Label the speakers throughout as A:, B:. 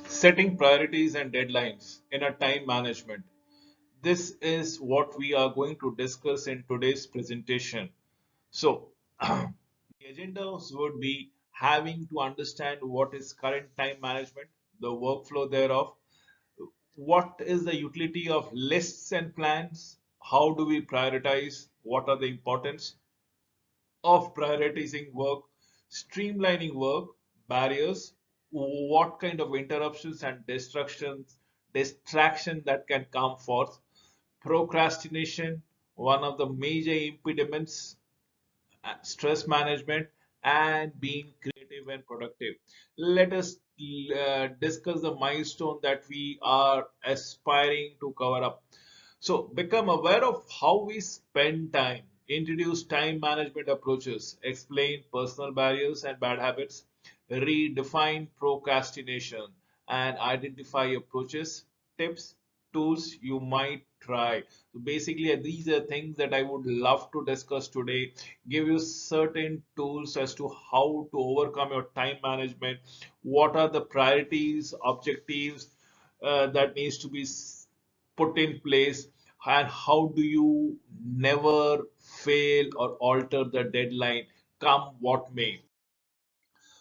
A: Setting priorities and deadlines in a time management. This is what we are going to discuss in today's presentation. So, the agendas would be having to understand what is current time management, the workflow thereof, what is the utility of lists and plans, how do we prioritize, what are the importance of prioritizing work, streamlining work, barriers, what kind of interruptions and distraction that can come forth, procrastination, one of the major impediments, stress management, and being creative and productive. Let us discuss the milestone that we are aspiring to cover up. So, become aware of how we spend time, introduce time management approaches, explain personal barriers and bad habits, redefine procrastination, and identify approaches, tips, tools you might try. So basically, these are things that I would love to discuss today. Give you certain tools as to how to overcome your time management. What are the priorities, objectives that needs to be put in place, and how do you never fail or alter the deadline, come what may.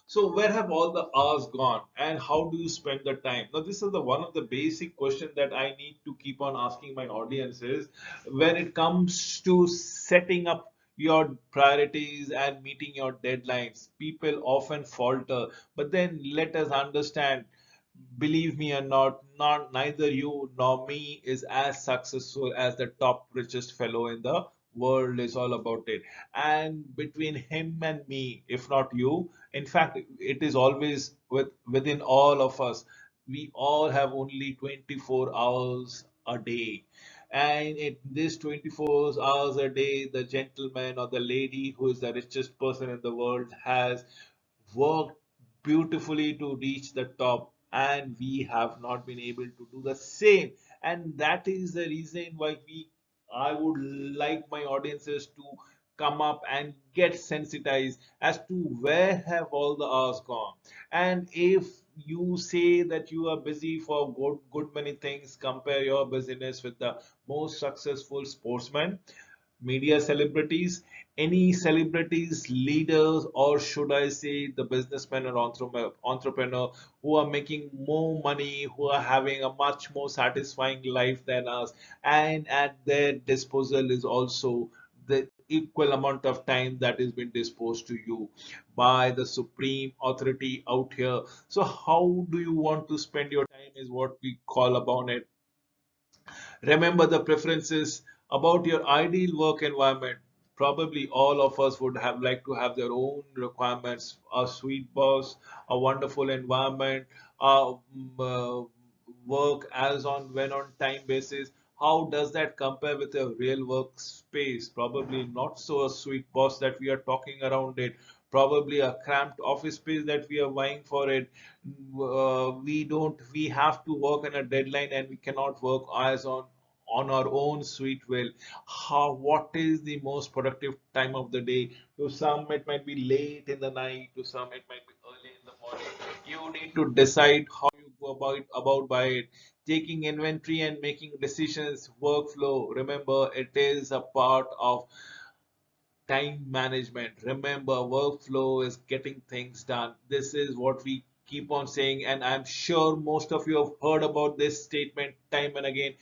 A: So where have all the hours gone and how do you spend the time? Now this is the one of the basic questions that I need to keep on asking my audiences when it comes to setting up your priorities and meeting your deadlines. People often falter, but then let us understand, believe me or not, neither you nor me is as successful as the top richest fellow in the world is all about it. And between him and me, if not you, in fact, it is always within all of us. We all have only 24 hours a day. And in this 24 hours a day, the gentleman or the lady who is the richest person in the world has worked beautifully to reach the top, and we have not been able to do the same. And that is the reason why we I would like my audiences to come up and get sensitized as to where have all the hours gone. And if you say that you are busy for good many things, compare your busyness with the most successful sportsman, media celebrities, any celebrities, leaders, or should I say the businessmen or entrepreneur who are making more money, who are having a much more satisfying life than us, and at their disposal is also the equal amount of time that is being disposed to you by the supreme authority out here. So how do you want to spend your time is what we call upon it. Remember the preferences about your ideal work environment. Probably all of us would have like to have their own requirements, a sweet boss, a wonderful environment, work as on when on time basis. How does that compare with a real workspace? Probably not so a sweet boss that we are talking around it. Probably a cramped office space that we are vying for it. We have to work on a deadline and we cannot work as on our own sweet will. How, what is the most productive time of the day? To some it might be late in the night, to some it might be early in the morning. You need to decide how you go about by it. Taking inventory and making decisions, workflow, remember it is a part of time management. Remember, workflow is getting things done. This is what we keep on saying, and I'm sure most of you have heard about this statement time and again.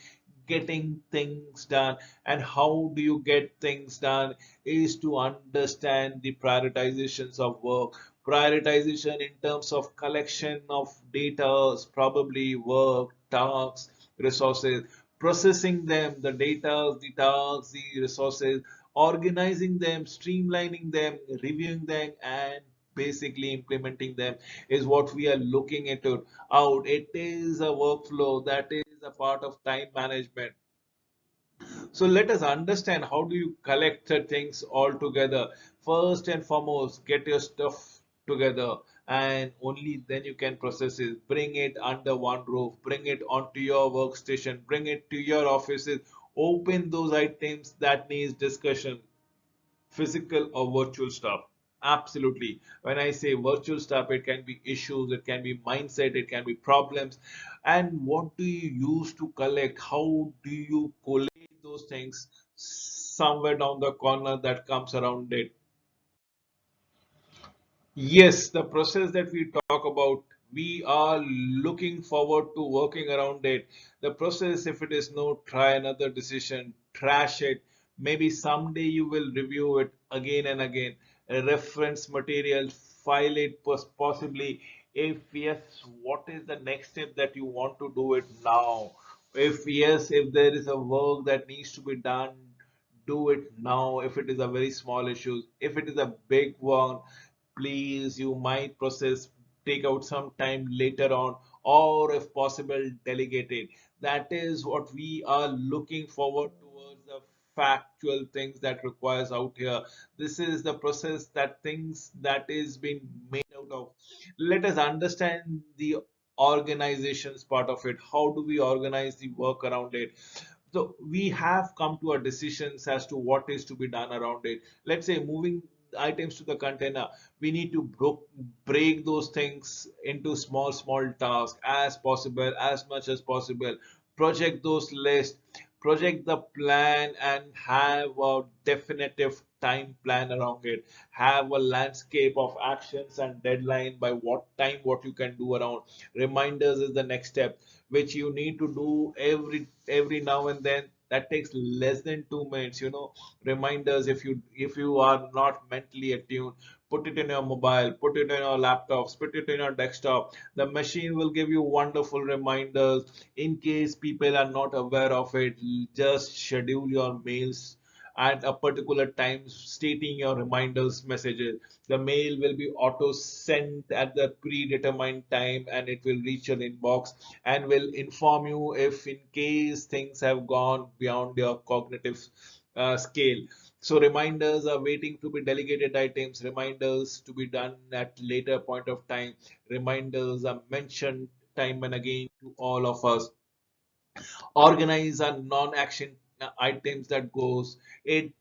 A: Getting things done, and how do you get things done is to understand the prioritizations of work. Prioritization in terms of collection of data, probably work, tasks, resources, processing them, the data, the tasks, the resources, organizing them, streamlining them, reviewing them, and basically implementing them is what we are looking into out. It is a workflow that is a part of time management. So let us understand how do you collect the things all together. First and foremost, get your stuff together and only then you can process it. Bring it under one roof, bring it onto your workstation, bring it to your offices, open those items that needs discussion, physical or virtual stuff. Absolutely. When I say virtual stuff, it can be issues, it can be mindset, it can be problems. And what do you use to collect? How do you collate those things somewhere down the corner that comes around it? Yes, the process that we talk about, we are looking forward to working around it. The process, if it is no, try another decision, trash it. Maybe someday you will review it again and again. Reference material, file it possibly. If yes, what is the next step that you want to do it now? If yes, if there is a work that needs to be done, do it now. If it is a very small issue, if it is a big one, please, you might process, take out some time later on, or if possible, delegate it. That is what we are looking forward towards, the factual things that requires out here. This is the process that things that is being made out of. Let us understand the organizations part of it. How do we organize the work around it? So we have come to a decisions as to what is to be done around it. Let's say moving items to the container, we need to break those things into small tasks as possible, as much as possible. Project those lists, project the plan, and have a definitive time plan around it. Have a landscape of actions and deadline by what time, what you can do around. Reminders is the next step, which you need to do every now and then. That takes less than 2 minutes. Reminders, if you are not mentally attuned, put it in your mobile, put it in your laptops, put it in your desktop. The machine will give you wonderful reminders. In case people are not aware of it, just schedule your mails at a particular time stating your reminders messages. The mail will be auto sent at the predetermined time, and it will reach your inbox and will inform you if in case things have gone beyond your cognitive scale. So reminders are waiting to be delegated items, reminders to be done at later point of time, reminders are mentioned time and again to all of us. Organize our non-action items that goes it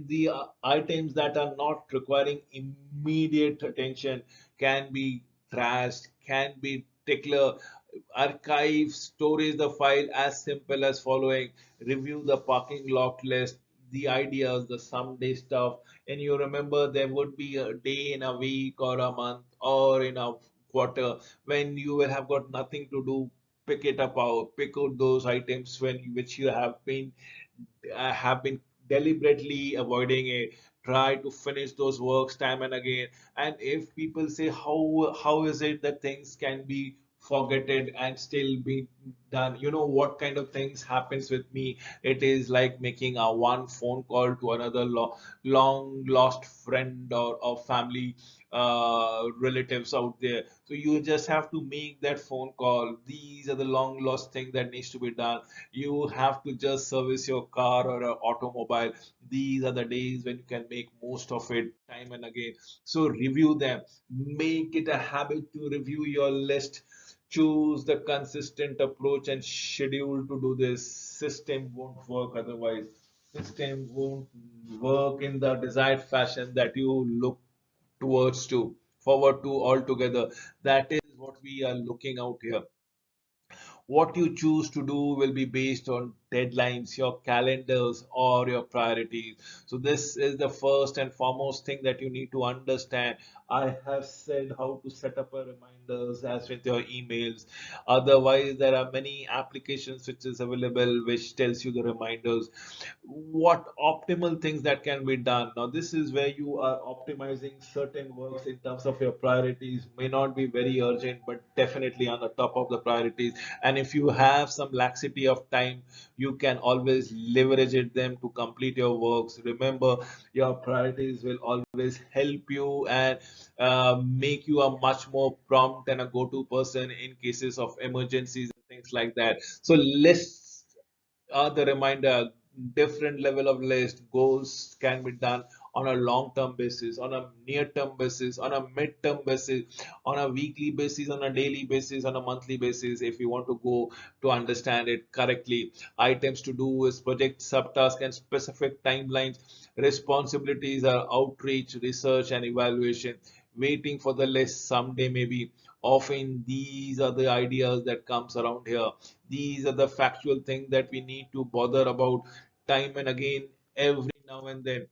A: the items that are not requiring immediate attention can be trashed, can be declared. Archive, storage the file as simple as following. Review the parking lot list, the ideas, the someday stuff. And you remember there would be a day in a week or a month or in a quarter when you will have got nothing to do. Pick it up out, pick out those items which you have been deliberately avoiding it. Try to finish those works time and again. And if people say how is it that things can be forgotten and still be done, what kind of things happens with me. It is like making a one phone call to another long lost friend or family relatives out there. So you just have to make that phone call. These are the long lost thing that needs to be done. You have to just service your car or an automobile. These are the days when you can make most of it time and again. So review them. Make it a habit to review your list. Choose the consistent approach and schedule to do this. System won't work otherwise. System won't work in the desired fashion that you look towards to forward to altogether. That is what we are looking out here. What you choose to do will be based on deadlines, your calendars, or your priorities. So, this is the first and foremost thing that you need to understand. I have said how to set up a reminders as with your emails. Otherwise, there are many applications which is available which tells you the reminders. What optimal things that can be done. Now, this is where you are optimizing certain works in terms of your priorities. May not be very urgent, but definitely on the top of the priorities. And if you have some laxity of time, you can always leverage it them to complete your works. Remember, your priorities will always help you and make you a much more prompt and a go-to person in cases of emergencies and things like that. So lists are the reminder. Different level of list goals can be done on a long term basis, on a near term basis, on a mid term basis, on a weekly basis, on a daily basis, on a monthly basis, if you want to go to understand it correctly. Items to do is project subtask and specific timelines. Responsibilities are outreach, research, and evaluation. Waiting for the list someday maybe. Often these are the ideas that comes around here. These are the factual things that we need to bother about time and again every now and then.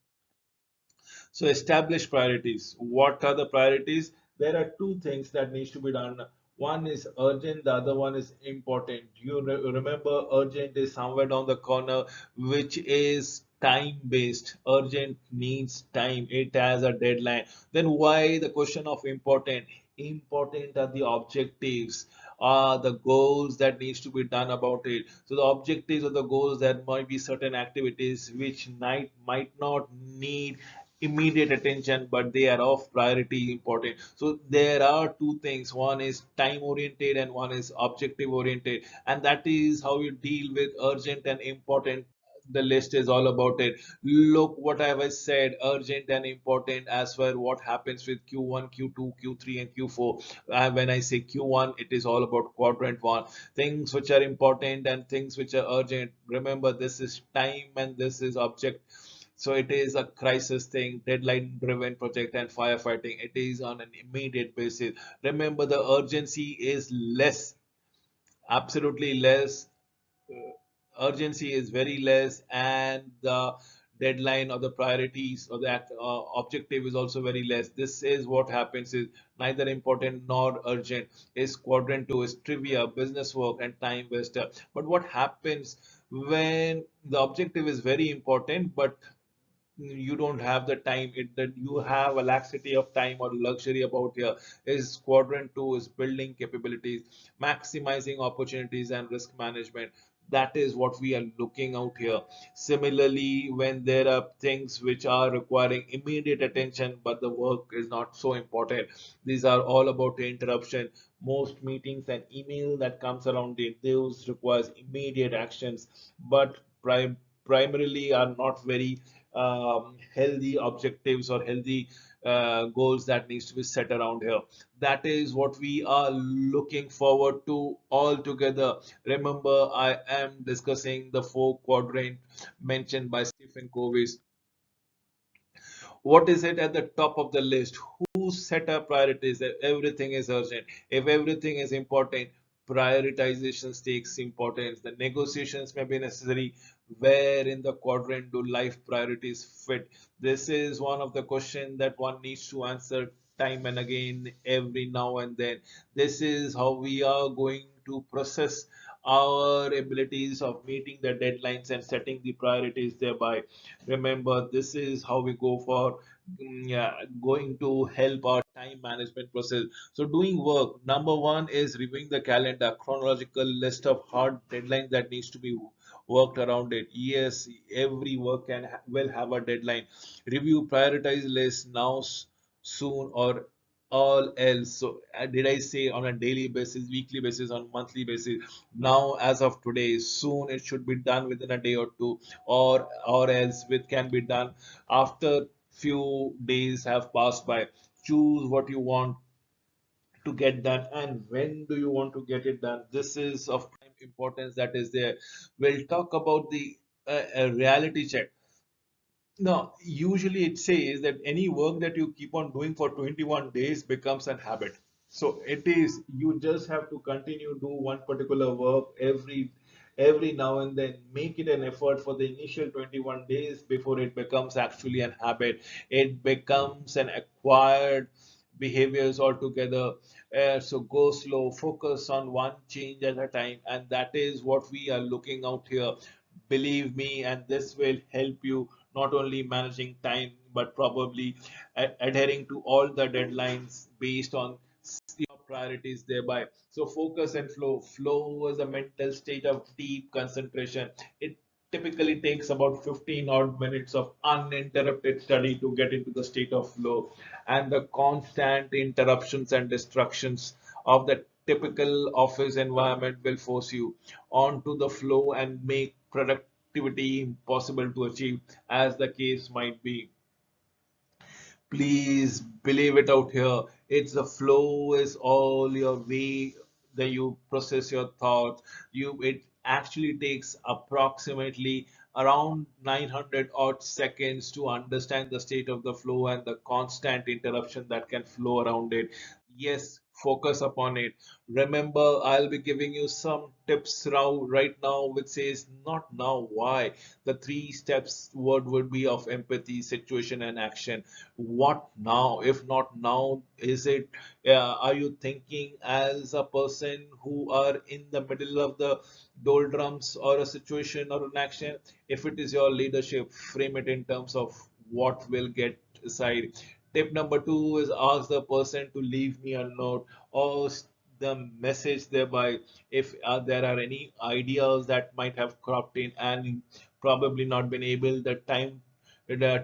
A: So establish priorities. What are the priorities? There are two things that needs to be done. One is urgent, the other one is important. You remember urgent is somewhere down the corner, which is time based. Urgent needs time. It has a deadline. Then why the question of important? Important are the objectives, are the goals that needs to be done about it. So the objectives or the goals, there might be certain activities which might not need immediate attention, but they are of priority important. So there are two things, one is time oriented and one is objective oriented, and that is how you deal with urgent and important. The list is all about it. Look what I have said, urgent and important, as for what happens with Q1, Q2, Q3 and Q4. When I say Q1, it is all about quadrant one, things which are important and things which are urgent. Remember, this is time and this is object. So it is a crisis thing, deadline driven project and firefighting. It is on an immediate basis. Remember, the urgency is less, absolutely less. Urgency is very less, and the deadline or the priorities or the objective is also very less. This is what happens is neither important nor urgent. Is quadrant two is trivia, business work, and time waster. But what happens when the objective is very important, but you don't have the time, it that you have a laxity of time or luxury about here, is quadrant two is building capabilities, maximizing opportunities and risk management. That is what we are looking out here. Similarly, when there are things which are requiring immediate attention but the work is not so important, these are all about the interruption. Most meetings and email that comes around it, those requires immediate actions, but primarily are not very healthy objectives or healthy goals that needs to be set around here. That is what we are looking forward to all together. Remember, I am discussing the four quadrant mentioned by Stephen Covey. What is it at the top of the list? Who set up priorities? If everything is urgent, if everything is important, prioritization takes importance. The negotiations may be necessary. Where in the quadrant do life priorities fit? This is one of the questions that one needs to answer time and again every now and then. This is how we are going to process our abilities of meeting the deadlines and setting the priorities thereby. Remember, this is how we go for yeah, going to help our time management process. So doing work, number one is reviewing the calendar, chronological list of hard deadlines that needs to be worked around it. Yes, every work will have a deadline. Review, prioritize list now, soon, or all else. So did I say on a daily basis, weekly basis, on monthly basis? Now, as of today, soon it should be done within a day or two, or else it can be done after few days have passed by. Choose what you want to get done and when do you want to get it done. This is of prime importance that is there. We'll talk about the reality check. Now, usually it says that any work that you keep on doing for 21 days becomes an habit. So it is, you just have to continue do one particular work every now and then. Make it an effort for the initial 21 days before it becomes actually an habit. It becomes an acquired behaviors altogether. So go slow, focus on one change at a time, and that is what we are looking out here. Believe me, and this will help you not only managing time but probably adhering to all the deadlines based on your priorities thereby. So focus and flow. Flow is a mental state of deep concentration. It typically takes about 15 odd minutes of uninterrupted study to get into the state of flow, and the constant interruptions and distractions of the typical office environment will force you onto the flow and make productivity impossible to achieve, as the case might be. Please believe it out here. It's the flow is all your way that you process your thoughts. It actually takes approximately around 900 odd seconds to understand the state of the flow and the constant interruption that can flow around it. Yes, focus upon it. Remember, I'll be giving you some tips right now, which says not now, why. The three steps word would be of empathy, situation, and action. What now? If not now, is it? Are you thinking as a person who are in the middle of the doldrums or a situation or an action? If it is your leadership, frame it in terms of what will get aside. Tip number two is ask the person to leave me a note or the message thereby if there are any ideas that might have cropped in and probably not been able the time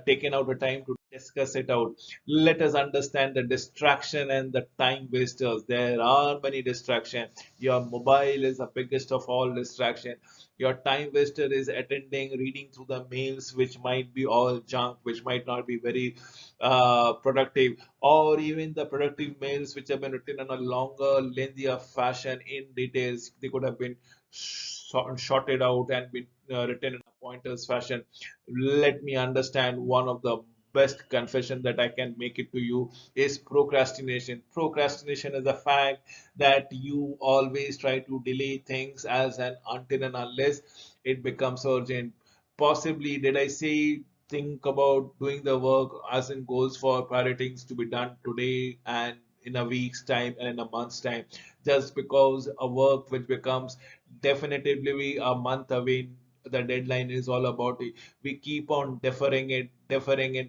A: taken out the time to discuss it out. Let us understand the distraction and the time wasters. There are many distractions. Your mobile is the biggest of all distraction. Your time waster is attending, reading through the mails, which might be all junk, which might not be very productive, or even the productive mails which have been written in a longer, lengthier fashion in details. They could have been shorted out and been written in a pointers fashion. Let me understand one of the best confession that I can make it to you is procrastination. Procrastination is the fact that you always try to delay things as an until and unless it becomes urgent. Possibly, did I say think about doing the work as in goals for priorities to be done today and in a week's time and in a month's time, just because a work which becomes definitively a month away, the deadline is all about it. We keep on deferring it,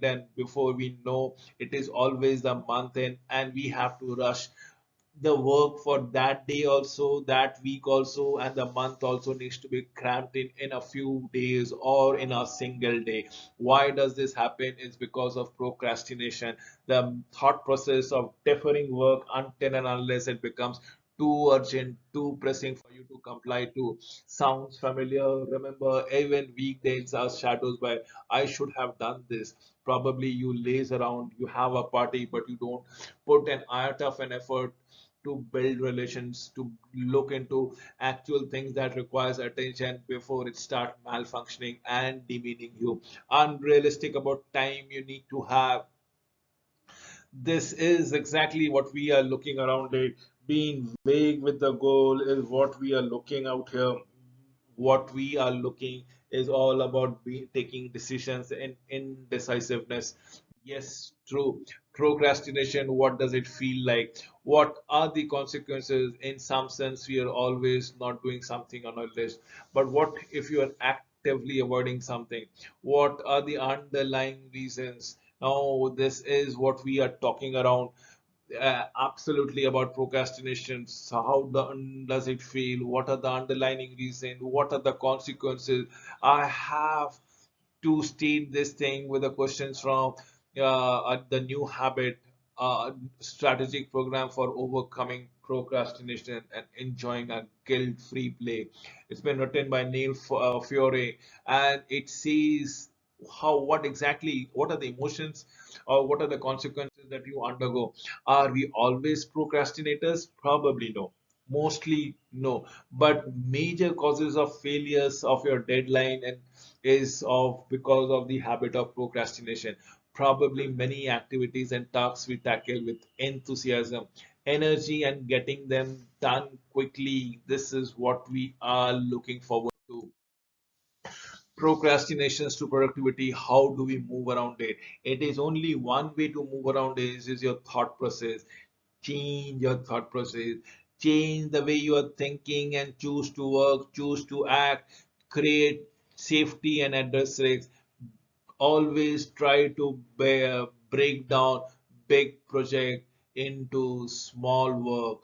A: and before we know, it is always the month end, and we have to rush the work for that day also, that week also, and the month also needs to be cramped in a few days or in a single day. Why does this happen? It's because of procrastination. The thought process of deferring work until and unless it becomes too urgent, too pressing for you to comply to. Sounds familiar? Remember, even weekdays are shadows by I should have done this. Probably you laze around, you have a party, but you don't put an iota of an effort to build relations, to look into actual things that requires attention before it start malfunctioning and demeaning you. Unrealistic about time you need to have. This is exactly what we are looking around it. Being vague with the goal is what we are looking out here. What we are looking is all about taking decisions and indecisiveness. Yes, true. Procrastination, what does it feel like? What are the consequences? In some sense, we are always not doing something on our list. But what if you are actively avoiding something? What are the underlying reasons? Now, this is what we are talking around absolutely about procrastination. So does it feel? What are the underlying reasons? What are the consequences? I have to state this thing with the questions from the new habit strategic program for overcoming procrastination and enjoying a guilt-free play. It's been written by Neil Fiore, and it says what are the emotions or what are the consequences that you undergo. Are we always procrastinators? Probably no. Mostly no. But major causes of failures of your deadline and is of because of the habit of procrastination. Probably many activities and tasks we tackle with enthusiasm, energy, and getting them done quickly. This is what we are looking forward to. Procrastinations to productivity, how do we move around it? It is only one way to move around it is your thought process. Change your thought process, change the way you are thinking and choose to work, choose to act, create safety and address risks. Always try to break down big project into small work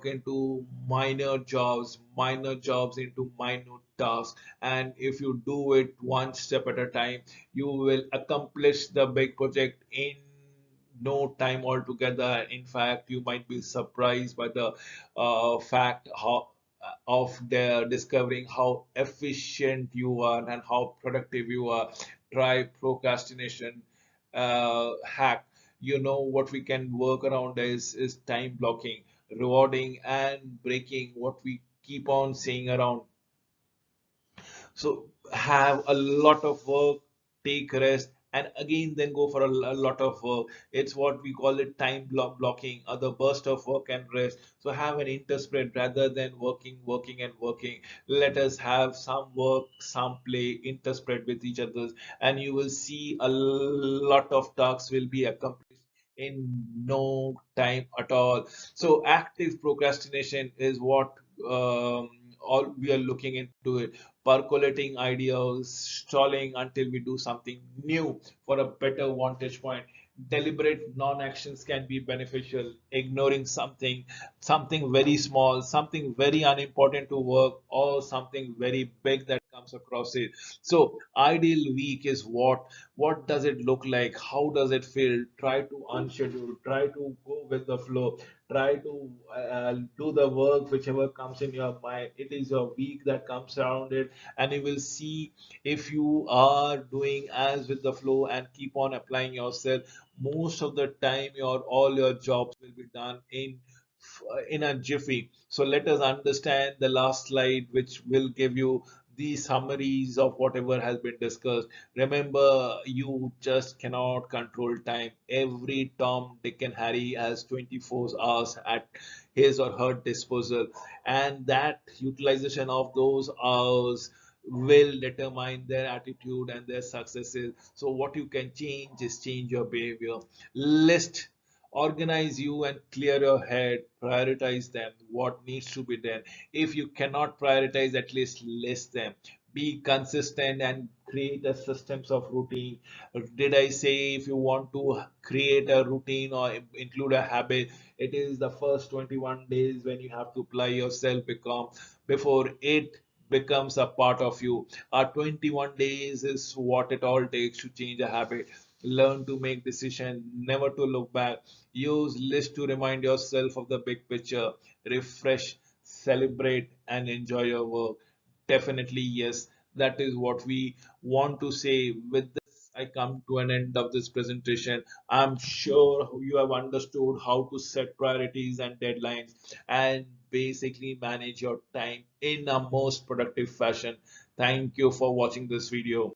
A: into minor jobs into minute tasks, and if you do it one step at a time, you will accomplish the big project in no time altogether. In fact, you might be surprised by the fact how of their discovering how efficient you are and how productive you are. Try procrastination hack. What we can work around is time blocking, rewarding, and breaking what we keep on saying around. So have a lot of work, take rest, and again then go for a lot of work. It's what we call it time blocking, or the burst of work and rest. So have an interspread rather than working, working, and working. Let us have some work, some play, interspread with each other, and you will see a lot of tasks will be accomplished in no time at all. So active procrastination is what all we are looking into it, percolating ideas, stalling until we do something new for a better vantage point. Deliberate non-actions can be beneficial. Ignoring something very small, something very unimportant to work, or something very big that comes across it. So ideal week is what does it look like? How does it feel? Try to unschedule, try to go with the flow, try to do the work whichever comes in your mind. It is a week that comes around it, and you will see if you are doing as with the flow and keep on applying yourself. Most of the time your all your jobs will be done in a jiffy. So let us understand the last slide, which will give you the summaries of whatever has been discussed. Remember, you just cannot control time. Every Tom, Dick, and Harry has 24 hours at his or her disposal, and that utilization of those hours will determine their attitude and their successes. So, what you can change is change your behavior. List, organize you and clear your head, prioritize them, what needs to be done. If you cannot prioritize, at least list them. Be consistent and create a systems of routine. Did I say if you want to create a routine or include a habit, it is the first 21 days when you have to apply yourself become before it becomes a part of you. Our 21 days is what it all takes to change a habit. Learn to make decision, never to look back. Use list to remind yourself of the big picture. Refresh, celebrate, and enjoy your work. Definitely, yes, that is what we want to say. With this, I come to an end of this presentation. I'm sure you have understood how to set priorities and deadlines and basically manage your time in a most productive fashion. Thank you for watching this video.